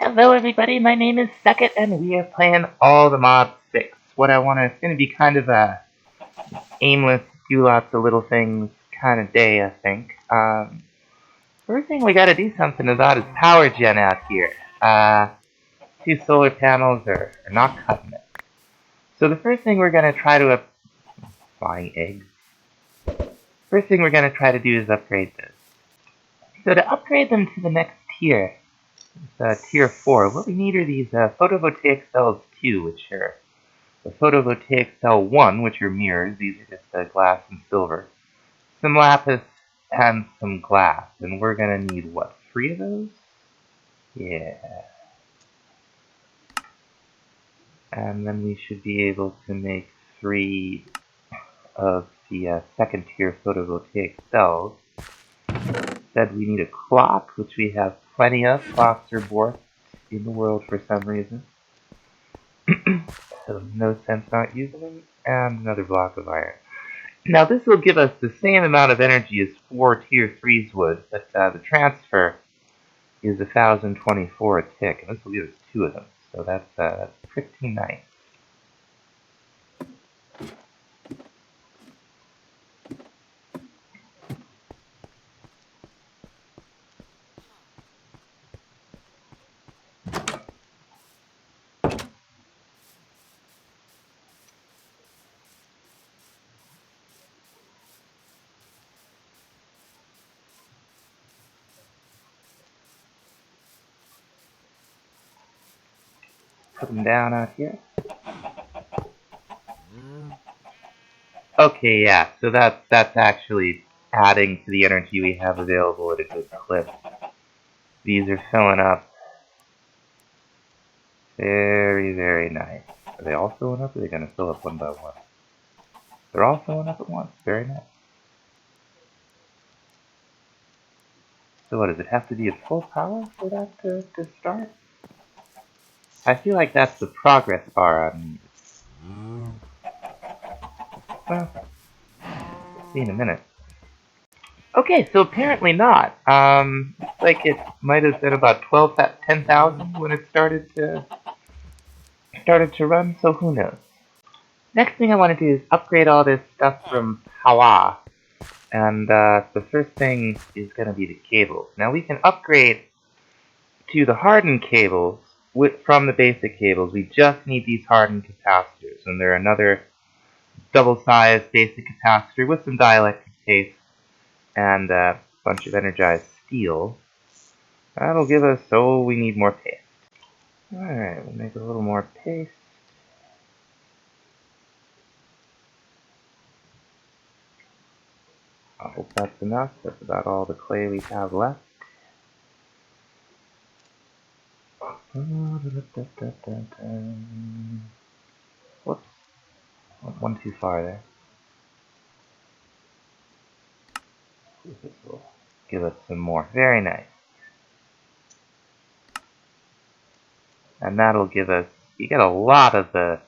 Hello everybody, my name is Suckit and we are playing All the Mob 6. It's gonna be kind of a aimless, do lots of little things kind of day, I think. First thing we gotta do something about is power gen out here. Two solar panels are not cutting it. So the first thing we're gonna try to flying eggs. First thing we're gonna try to do is upgrade this. So to upgrade them to the next tier, tier 4, what we need are these photovoltaic cells 2, which are the photovoltaic cell 1, which are mirrors. These are just glass and silver. Some lapis and some glass. And we're going to need, what, 3 of those? Yeah. And then we should be able to make 3 of the second tier photovoltaic cells. Said we need a clock, which we have plenty of. Clocks are borked in the world for some reason. So no sense not using them. And another block of iron. Now this will give us the same amount of energy as 4 tier 3s would, but the transfer is 1024 a tick, and this will give us 2 of them. So that's pretty nice. Put them down out here. Okay, yeah, so that's actually adding to the energy we have available at a good clip. These are filling up. Very, very nice. Are they all filling up, or are they going to fill up one by one? They're all filling up at once. Very nice. So what, does it have to be at full power for that to start? I feel like that's the progress bar on these. Well, we'll see in a minute. Okay, so apparently not. Looks like it might have been about 10,000 when it started to run, so who knows. Next thing I want to do is upgrade all this stuff from power. And the first thing is going to be the cables. Now we can upgrade to the hardened cables from the basic cables. We just need these hardened capacitors, and they're another double-sized basic capacitor with some dielectric paste and a bunch of energized steel. That'll give us, we need more paste. Alright, we'll make a little more paste. I hope that's enough. That's about all the clay we have left. Whoops. Went one too far there. This will give us some more. Very nice. And that'll give us, you get a lot of the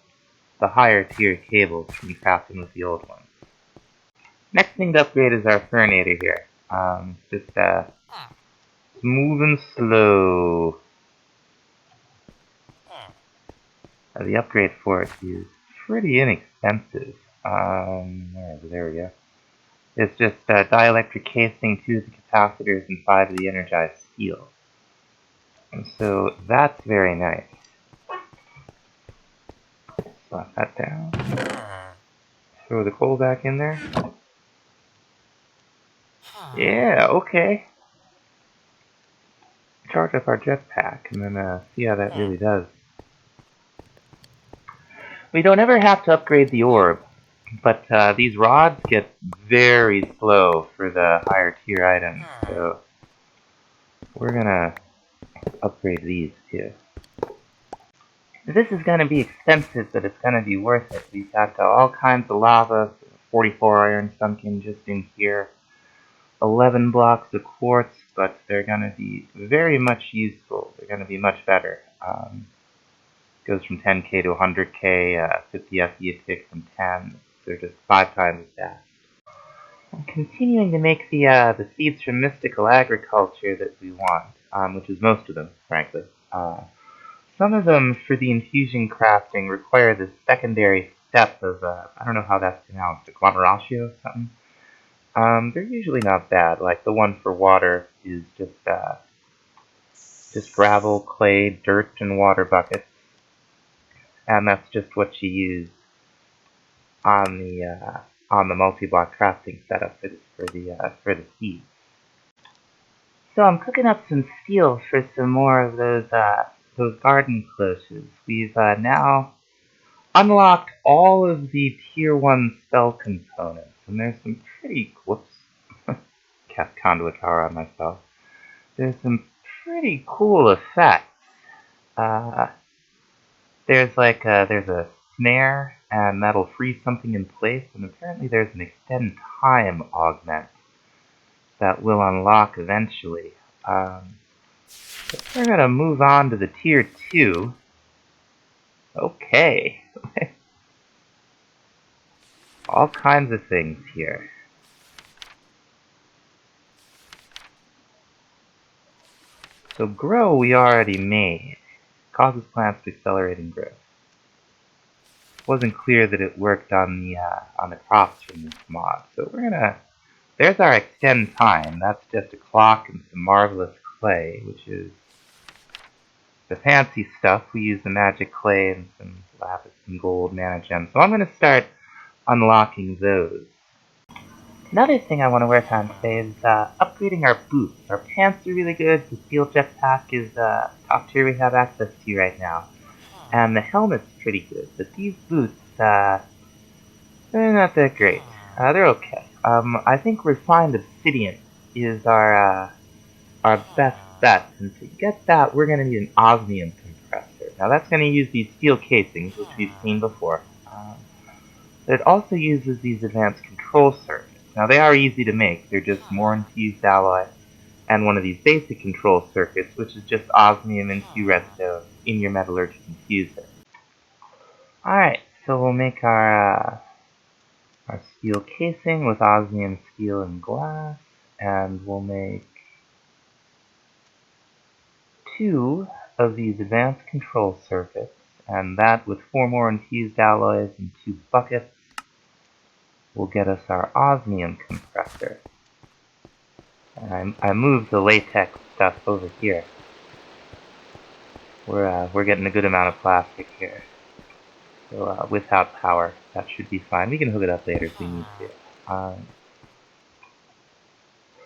higher tier cables from crafting with the old ones. Next thing to upgrade is our furnator here. Just smooth and slow. The upgrade for it is pretty inexpensive. There we go. It's just dielectric casing, 2 of the capacitors, and 5 of the energized steel. And so that's very nice. Slap that down. Throw the coal back in there. Yeah, okay. Charge up our jetpack and then see how that really does. We don't ever have to upgrade the orb, but these rods get very slow for the higher tier items, so we're gonna upgrade these too. This is gonna be expensive, but it's gonna be worth it. We've got all kinds of lava, 44 iron sunken just in here, 11 blocks of quartz, but they're gonna be very much useful. They're gonna be much better. Goes from 10k to 100k, 50 FE a tick from 10. They're just 5 times as fast. I'm continuing to make the seeds from mystical agriculture that we want, which is most of them, frankly. Some of them, for the infusion crafting, require the secondary step of, I don't know how that's pronounced, agglomeratio or something. They're usually not bad. Like the one for water is just gravel, clay, dirt, and water buckets, and that's just what you use on the multi-block crafting setup for the seeds. So I'm cooking up some steel for some more of those garden cloches. We've now unlocked all of the tier 1 spell components, and there's some pretty whoops cast conduit power on myself. There's some pretty cool effects. Uh, there's a snare, and that'll freeze something in place, and apparently there's an extend time augment that will unlock eventually. We're gonna move on to the tier 2. Okay. All kinds of things here. So grow we already made. Causes plants to accelerate and grow. Wasn't clear that it worked on the crops from this mod. So we're gonna. There's our extend time. That's just a clock and some marvelous clay, which is the fancy stuff. We use the magic clay and some lapis and gold mana gems. So I'm gonna start unlocking those. Another thing I want to work on today is upgrading our boots. Our pants are really good. The steel jetpack is top tier we have access to right now. And the helmet's pretty good. But these boots, they're not that great. They're okay. I think refined obsidian is our best bet. And to get that, we're going to need an osmium compressor. Now that's going to use these steel casings, which we've seen before. But it also uses these advanced control circuits. Now they are easy to make, they're just more infused alloy, and one of these basic control circuits, which is just osmium and Q redstone in your metallurgic infuser. Alright, so we'll make our steel casing with osmium, steel, and glass, and we'll make 2 of these advanced control circuits, and that with 4 more infused alloys and 2 buckets will get us our osmium compressor. And I moved the latex stuff over here. We're getting a good amount of plastic here. So without power, that should be fine. We can hook it up later if we need to.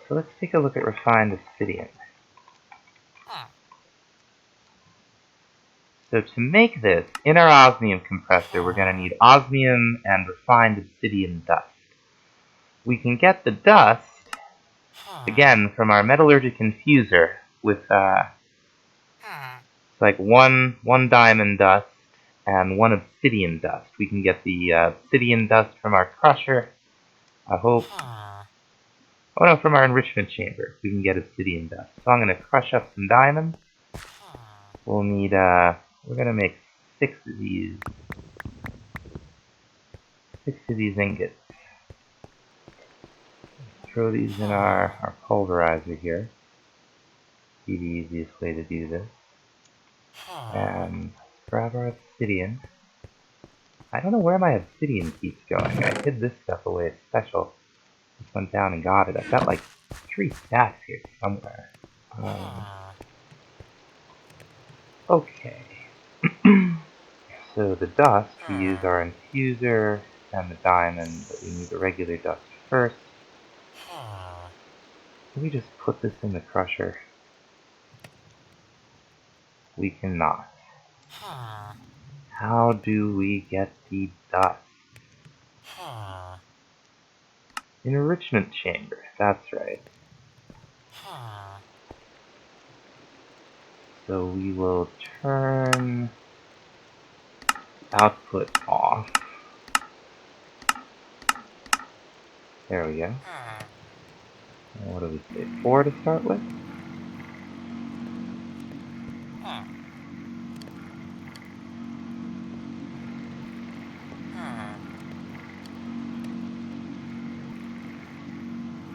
So let's take a look at refined obsidian. So to make this, in our osmium compressor, we're going to need osmium and refined obsidian dust. We can get the dust, again, from our metallurgic infuser with it's like one diamond dust and 1 obsidian dust. We can get the obsidian dust from our crusher. I hope. Oh no, from our enrichment chamber. We can get obsidian dust. So I'm going to crush up some diamonds. We'll need, we're going to make 6 of these. 6 of these ingots. Throw these in our pulverizer here. Be the easiest way to do this. And grab our obsidian. I don't know where my obsidian keeps going. I hid this stuff away special. Just went down and got it. I've got like 3 stacks here somewhere. Okay. So the dust, we use our infuser and the diamond, but we need the regular dust first. Can we just put this in the crusher? We cannot. How do we get the dust? Enrichment chamber, that's right. So we will turn output off. There we go. And what do we say? 4 to start with?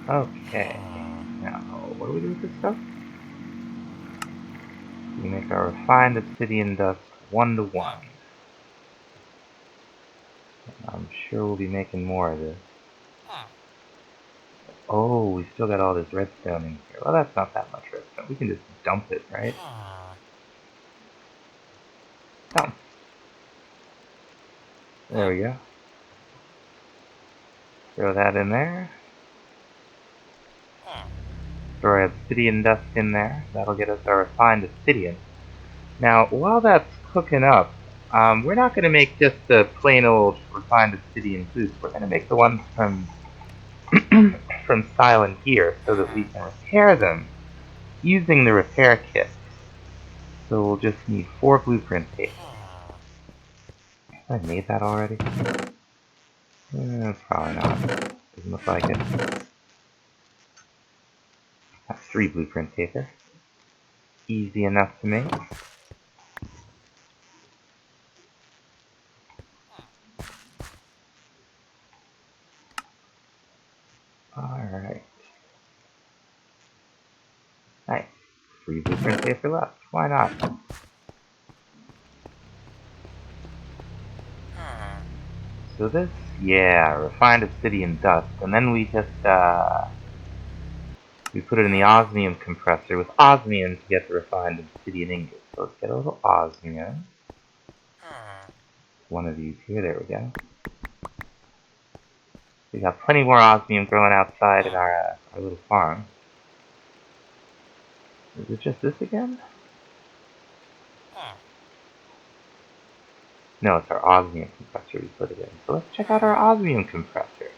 Okay. Now, what do we do with this stuff? We make our refined obsidian dust 1 to 1. I'm sure we'll be making more of this. Oh, we still got all this redstone in here. Well, that's not that much redstone. We can just dump it, right? Dump. There we go. Throw that in there. Throw our obsidian dust in there. That'll get us our refined obsidian. Now, while that's cooking up, we're not going to make just the plain old refined obsidian boots. We're going to make the ones from from Style and Gear so that we can repair them using the repair kit. So we'll just need 4 blueprint pages. Have I made that already? Probably not. Doesn't look like it. That's 3 blueprint paper. Easy enough to make. Alright. Nice. 3 blueprint paper left. Why not? So this, yeah, refined obsidian dust, and then we just, we put it in the osmium compressor with osmium to get the refined obsidian ingot. So let's get a little osmium. One of these here, there we go. We got plenty more osmium growing outside in our little farm. Is it just this again? No, it's our osmium compressor we put it in. So let's check out our osmium compressor.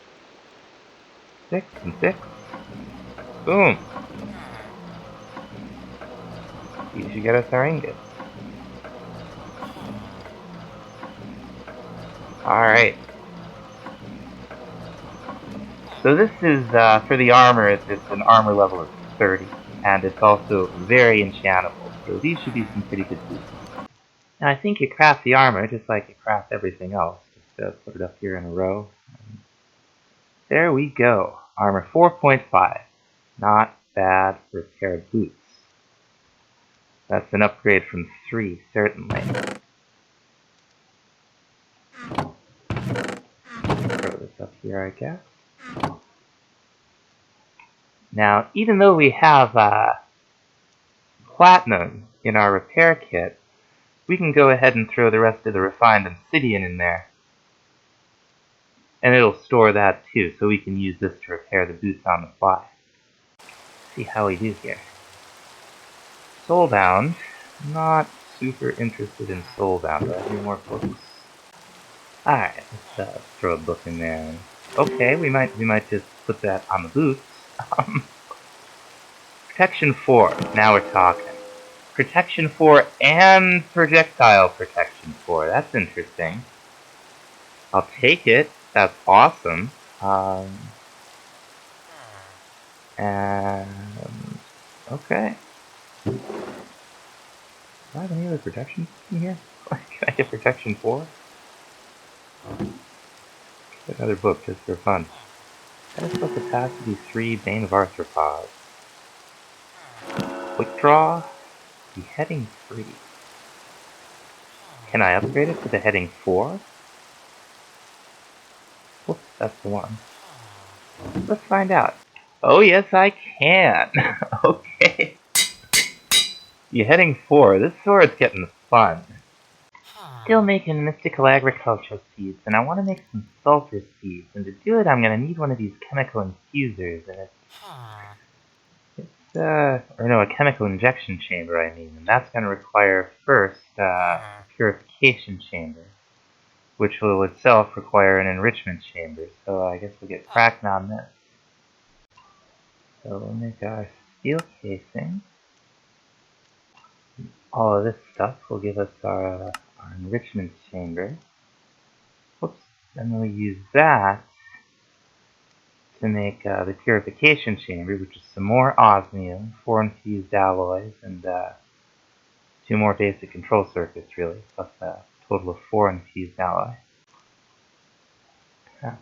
6 and 6. Boom! You should get us our ingots. Alright. So this is, for the armor, it's an armor level of 30. And it's also very enchantable. So these should be some pretty good boots. And I think you craft the armor just like you craft everything else. Just put it up here in a row. There we go. Armor 4.5. Not bad for a pair of boots. That's an upgrade from 3, certainly. Throw this up here, I guess. Now, even though we have platinum in our repair kit, we can go ahead and throw the rest of the refined obsidian in there. And it'll store that too, so we can use this to repair the boots on the fly. See how we do here. Soulbound. Not super interested in Soulbound. Do I have any more books? Alright, let's throw a book in there. Okay, we might just put that on the boots. Protection 4. Now we're talking. Protection 4 and projectile protection 4. That's interesting. I'll take it. That's awesome. And okay. Do I have any other protection in here? Can I get protection 4? Get another book just for fun. Pedestal capacity 3, Bane of Arthropods. Quick draw. Beheading 3. Can I upgrade it to the heading 4? Whoops, that's the one. Let's find out. Oh yes, I can. Okay. Beheading 4. This sword's getting fun. Still making mystical agricultural seeds, and I want to make some sulfur seeds. And to do it, I'm going to need one of these chemical infusers, and or no, a chemical injection chamber, I mean. And that's going to require, first, a purification chamber, which will itself require an enrichment chamber. So I guess we'll get cracking on this. So we'll make our steel casing. All of this stuff will give us our enrichment chamber. Whoops. Then we'll use that to make the purification chamber, which is some more osmium, 4 infused alloys, and 2 more basic control circuits, really, plus a total of 4 infused alloys. Craft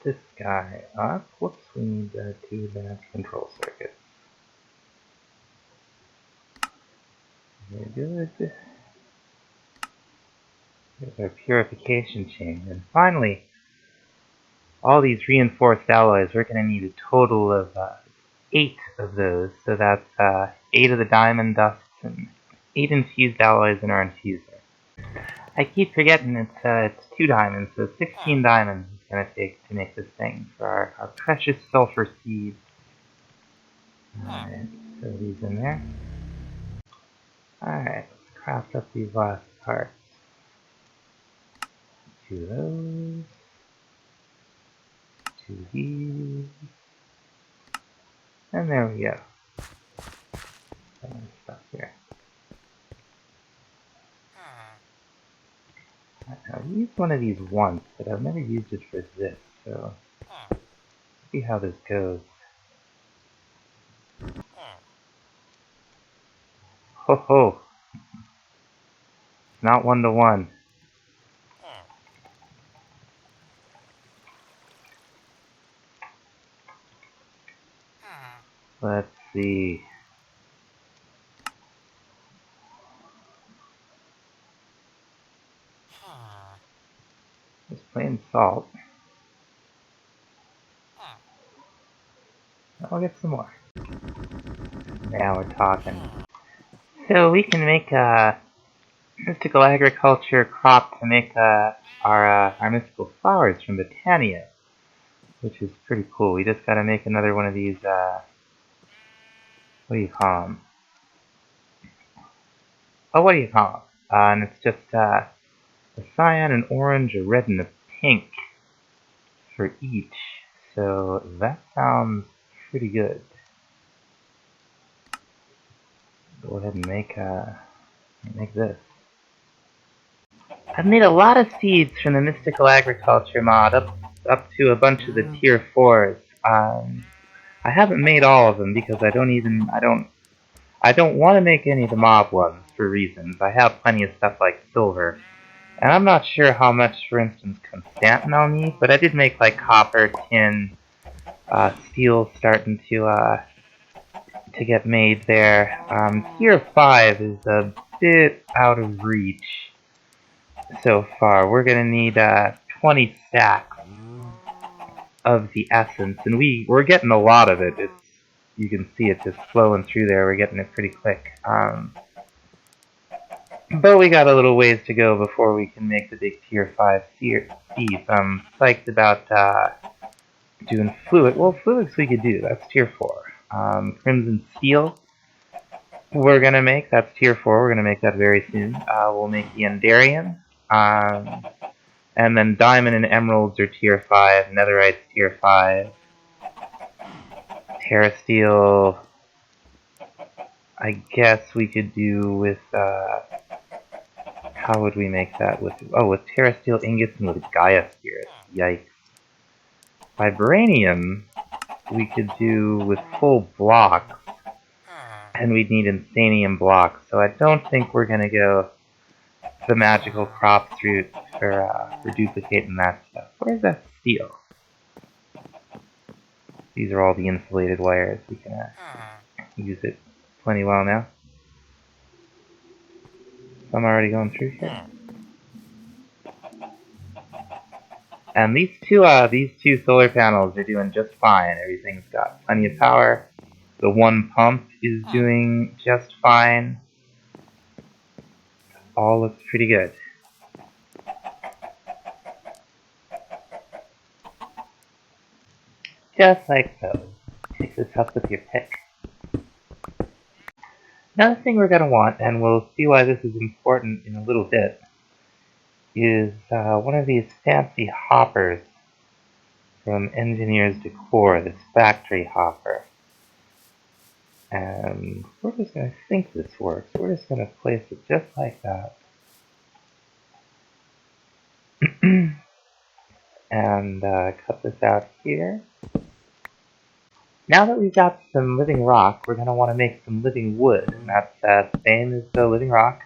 this guy up. Whoops, we need 2 advanced control circuits. Very good. There's our purification chain. And finally, all these reinforced alloys, we're going to need a total of 8 of those. So that's 8 of the diamond dusts and 8 infused alloys in our infuser. I keep forgetting it's 2 diamonds, so 16 diamonds it's going to take to make this thing for our precious sulfur seeds. Alright, throw these in there. Alright, let's craft up these last parts. 2 of those. 2 of these. And there we go. Some stuff here. I've used one of these once, but I've never used it for this, so let's see how this goes. Ho ho! Not 1-to-1. Let's see. Just plain salt. I'll get some more. Now we're talking. So we can make a mystical agriculture crop to make our mystical flowers from Botania, which is pretty cool. We just gotta make another one of these, what do you call them? Oh, what do you call them? And it's just a cyan, an orange, a red, and a pink for each. So that sounds pretty good. Go ahead and make this. I've made a lot of seeds from the mystical agriculture mod up to a bunch of the tier 4s. I haven't made all of them because I don't want to make any of the mob ones for reasons. I have plenty of stuff like silver. And I'm not sure how much, for instance, Constantin I'll need, but I did make like copper, tin, steel starting to get made there. Tier 5 is a bit out of reach so far. We're gonna need 20 stacks of the essence, and we're getting a lot of it. You can see it just flowing through there. We're getting it pretty quick. But we got a little ways to go before we can make the big tier 5 seeds. I'm psyched about doing fluid. Well, fluids we could do. That's tier 4. Crimson steel we're gonna make. That's tier 4. We're gonna make that very soon. We'll make the Endarian. And then diamond and emeralds are tier 5. Netherite's tier 5. Terra steel, I guess we could do with, how would we make that? With Terra steel ingots and with Gaia spirits. Yikes. Vibranium, we could do with full blocks, and we'd need Insanium blocks, so I don't think we're gonna go the magical crops route for duplicating that stuff. Where's that steel? These are all the insulated wires. We can use it plenty well now. Some already going through here. And these two solar panels are doing just fine. Everything's got plenty of power. The one pump is doing just fine. All looks pretty good. Just like so. Take this up with your pick. Another thing we're going to want, and we'll see why this is important in a little bit, is one of these fancy hoppers from Engineer's Decor, this factory hopper. And we're just going to think this works. We're just going to place it just like that. And cut this out here. Now that we've got some living rock, we're going to want to make some living wood. And that's the same as the living rock.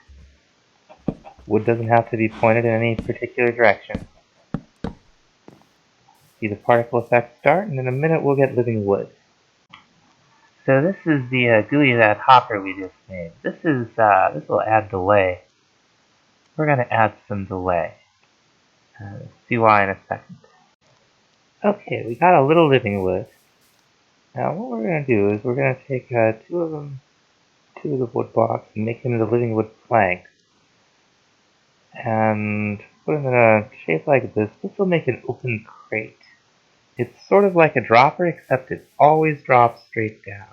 Wood doesn't have to be pointed in any particular direction. See the particle effect start, and in a minute we'll get living wood. So this is the GUI that hopper we just made. This will add delay. We're gonna add some delay. See why in a second. Okay, we got a little living wood. Now what we're gonna do is we're gonna take two of the wood blocks and make them into living wood planks. And put them in a shape like this. This will make an open crate. It's sort of like a dropper, except it always drops straight down.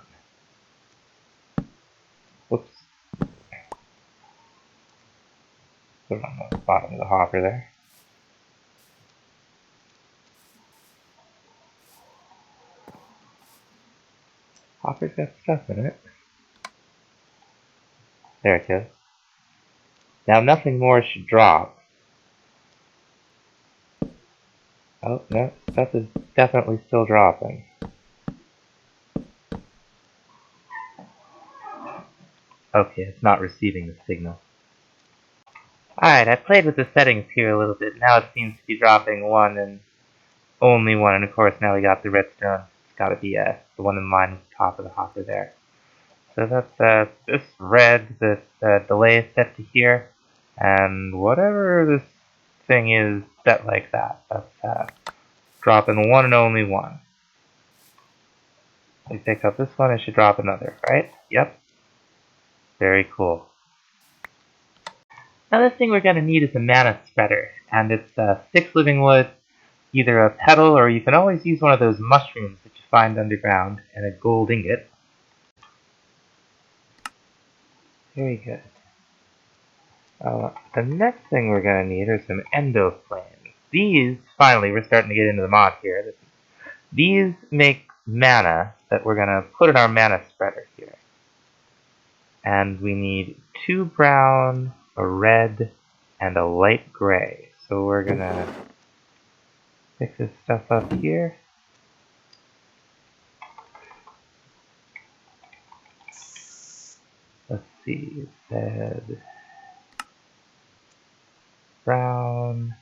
Whoops. Put it on the bottom of the hopper there. Hopper's got stuff in it. There it goes. Now nothing more should drop. Oh, no, stuff is definitely still dropping. Okay, it's not receiving the signal. Alright, I played with the settings here a little bit. Now it seems to be dropping one and only one. And of course now we got the redstone. It's gotta be the one in line with the top of the hopper there. So that's this red, this delay is set to here. And whatever this thing is set like that, that's dropping one and only one. We pick up this one, it should drop another, right? Yep. Very cool. Now this thing we're going to need is a mana spreader, and it's 6 living wood, either a petal, or you can always use one of those mushrooms that you find underground, and a gold ingot. Very good. The next thing we're going to need are some endo flames. These, finally, we're starting to get into the mod here. These make mana that we're going to put in our mana spreader here. And we need 2 brown, a red, and a light gray. So we're going to pick this stuff up here. Let's see, it said brown,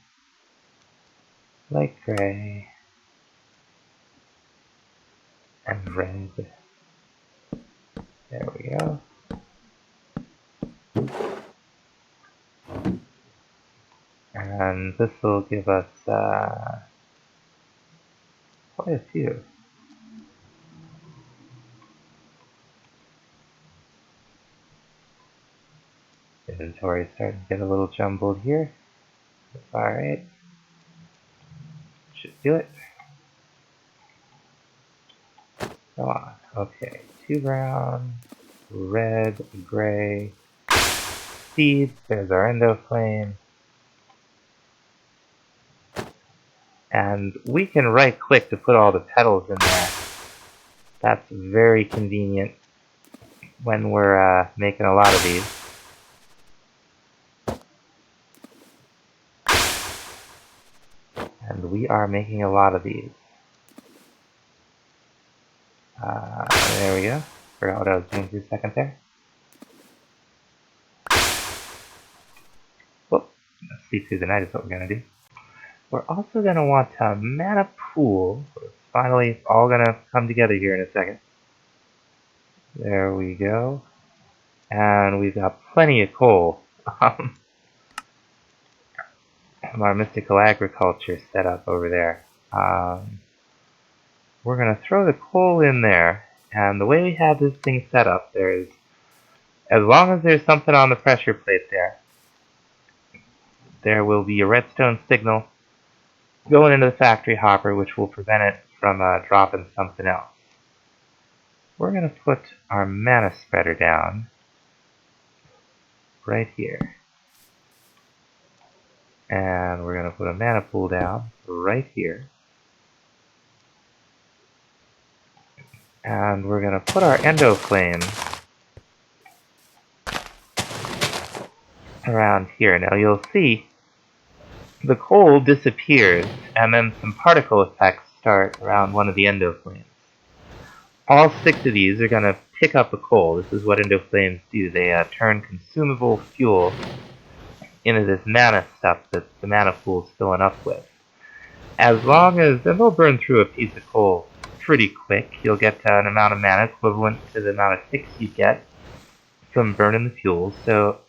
light gray, and red. There we go. And this will give us quite a few. Inventory is starting to get a little jumbled here. That's alright. Should do it. Go on. Okay. 2 brown, red, gray, seeds. There's our endo flame. And we can right click to put all the petals in there. That's very convenient when we're making a lot of these. And we are making a lot of these. There we go. Forgot what I was doing for a second there. Whoop. Sleep through the night is what we're going to do. We're also going to want a mana pool. It's finally all going to come together here in a second. There we go. And we've got plenty of coal. Our mystical agriculture set up over there. We're going to throw the coal in there. And the way we have this thing set up, there's, as long as there's something on the pressure plate there will be a redstone signal going into the factory hopper, which will prevent it from dropping something else. We're going to put our mana spreader down right here. And we're going to put a mana pool down right here. And we're going to put our endo flame around here. Now you'll see the coal disappears, and then some particle effects start around one of the endo flames. All 6 of these are going to pick up the coal. This is what endo flames do. They turn consumable fuel into this mana stuff that the mana pool is filling up with. As long as, and they'll burn through a piece of coal pretty quick. You'll get an amount of mana equivalent to the amount of ticks you get from burning the fuel. So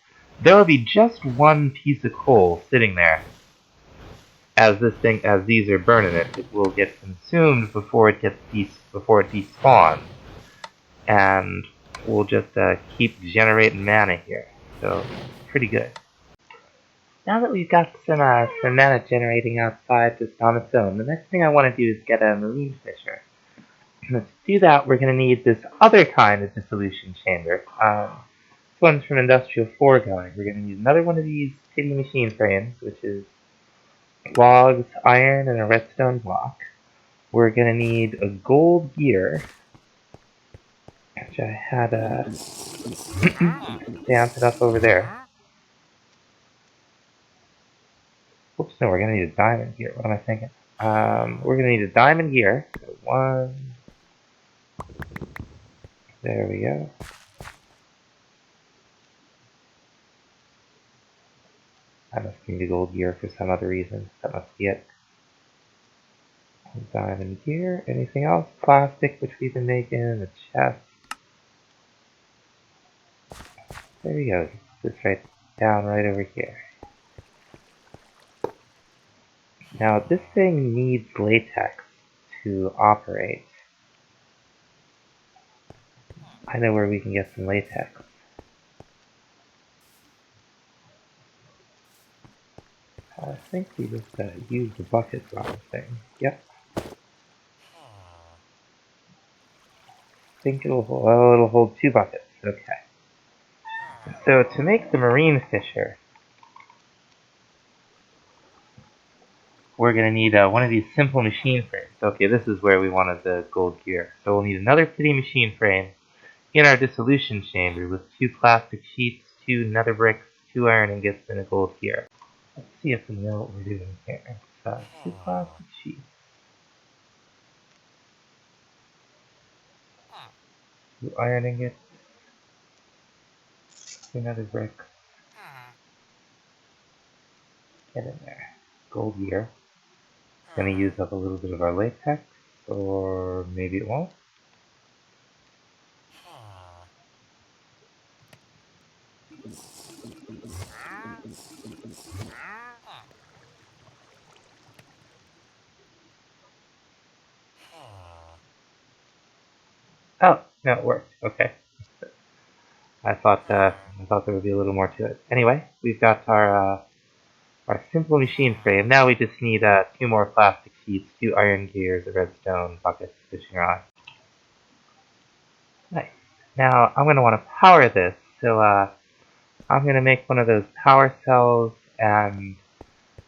there will be just one piece of coal sitting there. As these are burning it, it will get consumed before it despawns, and we'll just keep generating mana here. So pretty good. Now that we've got some mana generating outside just on its own, the next thing I want to do is get a marine fisher. And to do that, we're going to need this other kind of dissolution chamber. This one's from Industrial Foregoing. We're going to need another one of these pity machine frames, which is logs, iron, and a redstone block. We're going to need a gold gear, which I had stamped up over there. Oops, no, we're going to need a diamond gear. What am I thinking? We're going to need a diamond gear. So one. There we go. I must need a gold gear for some other reason. That must be it. Diamond gear. Anything else? Plastic, which we've been making. A chest. There we go. This right down right over here. Now this thing needs latex to operate. I know where we can get some latex. I think we just use the bucket on the thing. Yep. I think it'll hold 2 buckets. Okay. So to make the marine fisher, we're going to need one of these simple machine frames. Okay, this is where we wanted the gold gear. So we'll need another pity machine frame in our dissolution chamber with 2 plastic sheets, 2 nether bricks, 2 iron ingots, and a gold gear. Let's see if we know what we're doing here. It's 2 plastic sheets, 2 iron ingots, 2 nether bricks. Get in there. Gold gear. Gonna use up a little bit of our latex, or maybe it won't. Oh, no, it worked. Okay. I thought there would be a little more to it. Anyway, we've got our simple machine frame. Now we just need 2 more plastic sheets, 2 iron gears, a redstone bucket, fishing rod. Nice. Now I'm gonna want to power this, so I'm gonna make one of those power cells and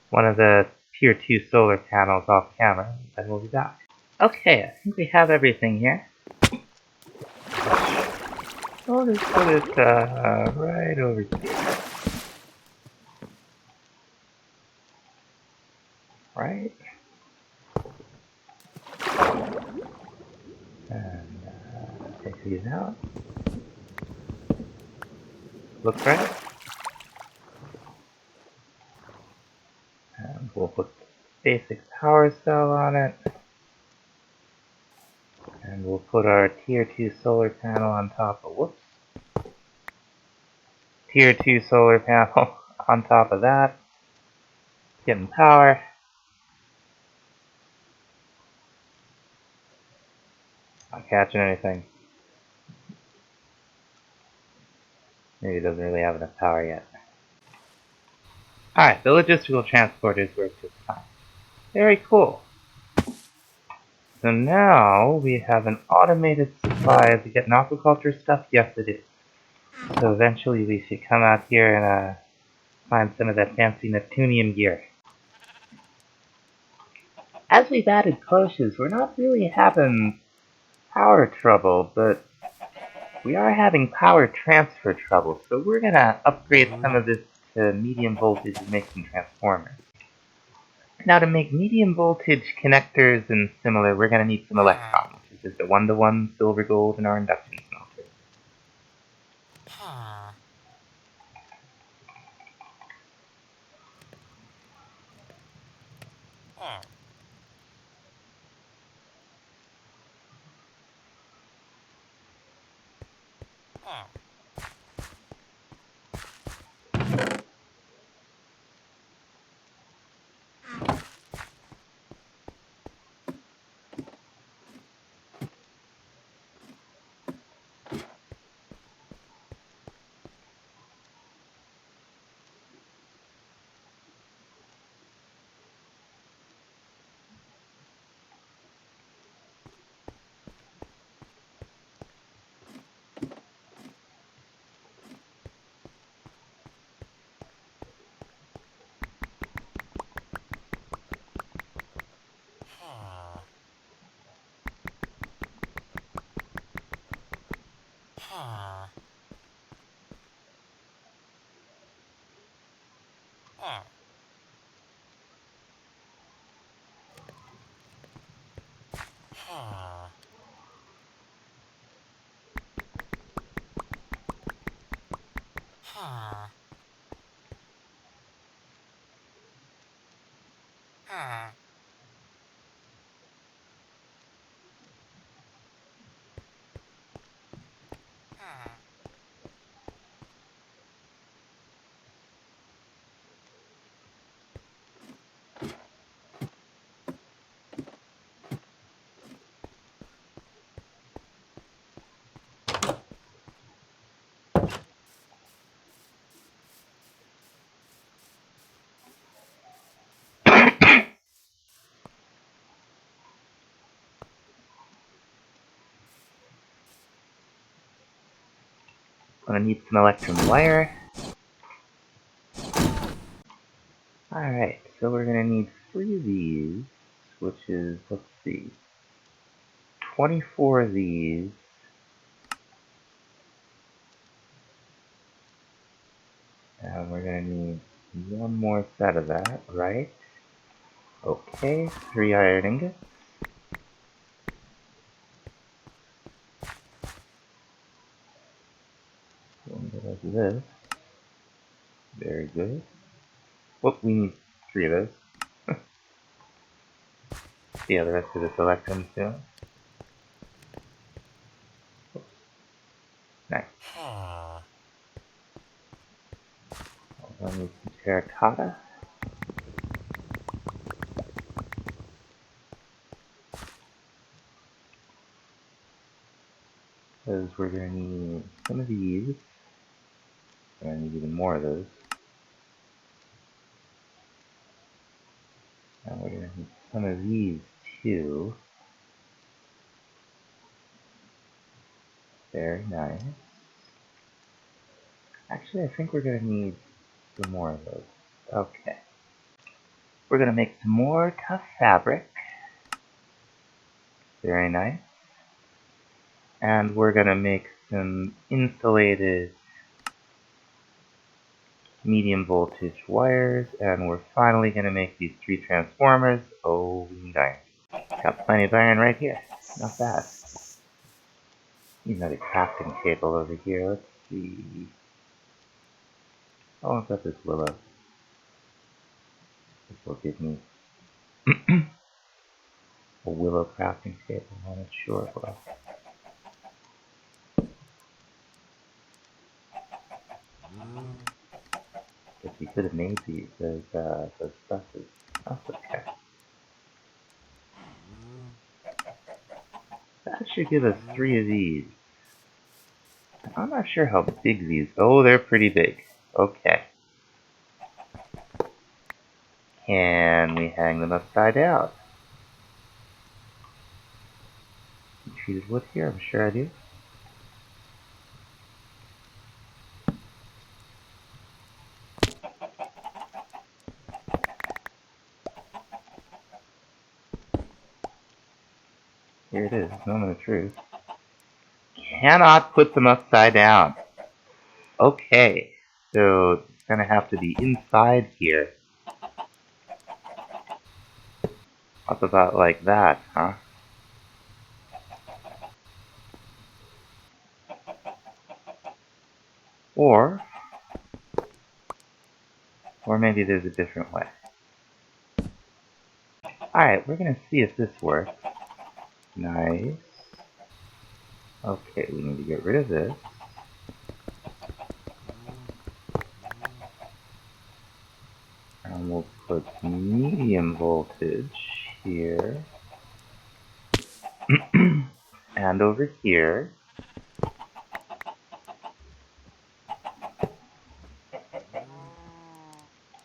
one of the tier 2 solar panels off camera, and we'll be back. Okay, I think we have everything here. We'll just put it right over here. Right? And take these out. Looks right. And we'll put the basic power cell on it. And we'll put our tier 2 solar panel on top of, whoops. Tier 2 solar panel on top of that. Getting power. Not catching anything. Maybe it doesn't really have enough power yet. Alright, the logistical transporters work just fine. Very cool. So now we have an automated supply to get aquaculture stuff. Yes, it is. So eventually we should come out here and find some of that fancy Neptunium gear. As we've added cloches, we're not really having power trouble, but we are having power transfer trouble. So we're gonna upgrade some of this to medium voltage and make some transformers. Now to make medium voltage connectors and similar, we're gonna need some electron, which is just a 1-to-1 silver gold in our induction smelter. Gonna need some electrum wire. Alright, so we're gonna need 3 of these, which is, let's see, 24 of these. And we're gonna need 1 more set of that, right? Okay, 3 iron ingots. One of this. Very good. Whoop, we need 3 of those. Yeah, the rest of this electrum too. Nice. I'll need some terracotta. Because we're gonna need some of these. We're gonna need even more of those. And we're gonna need some of these too. Very nice. Actually, I think we're gonna need some more of those. Okay. We're gonna make some more tough fabric. Very nice. And we're gonna make some insulated medium voltage wires, and we're finally gonna make these 3 transformers. Oh, we need iron. Got plenty of iron right here. Not bad. Need another crafting table over here. Let's see. Oh, I've got this willow. This will give me a willow crafting table. I'm not sure if I'll... Guess we could have made those buses. That's okay. That should give us 3 of these. I'm not sure how big these... Oh, they're pretty big. Okay. Can we hang them upside down? Treated wood here? I'm sure I do. Here it is. Moment of truth. Cannot put them upside down. Okay. So it's gonna have to be inside here. Up about like that, huh? Or maybe there's a different way. Alright, we're gonna see if this works. Nice. Okay, we need to get rid of this. put medium voltage here. And over here.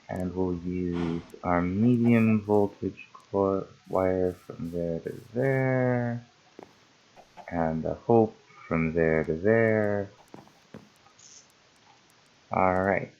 And we'll use our medium voltage wire from there to there. And a hope from there to there. Alright.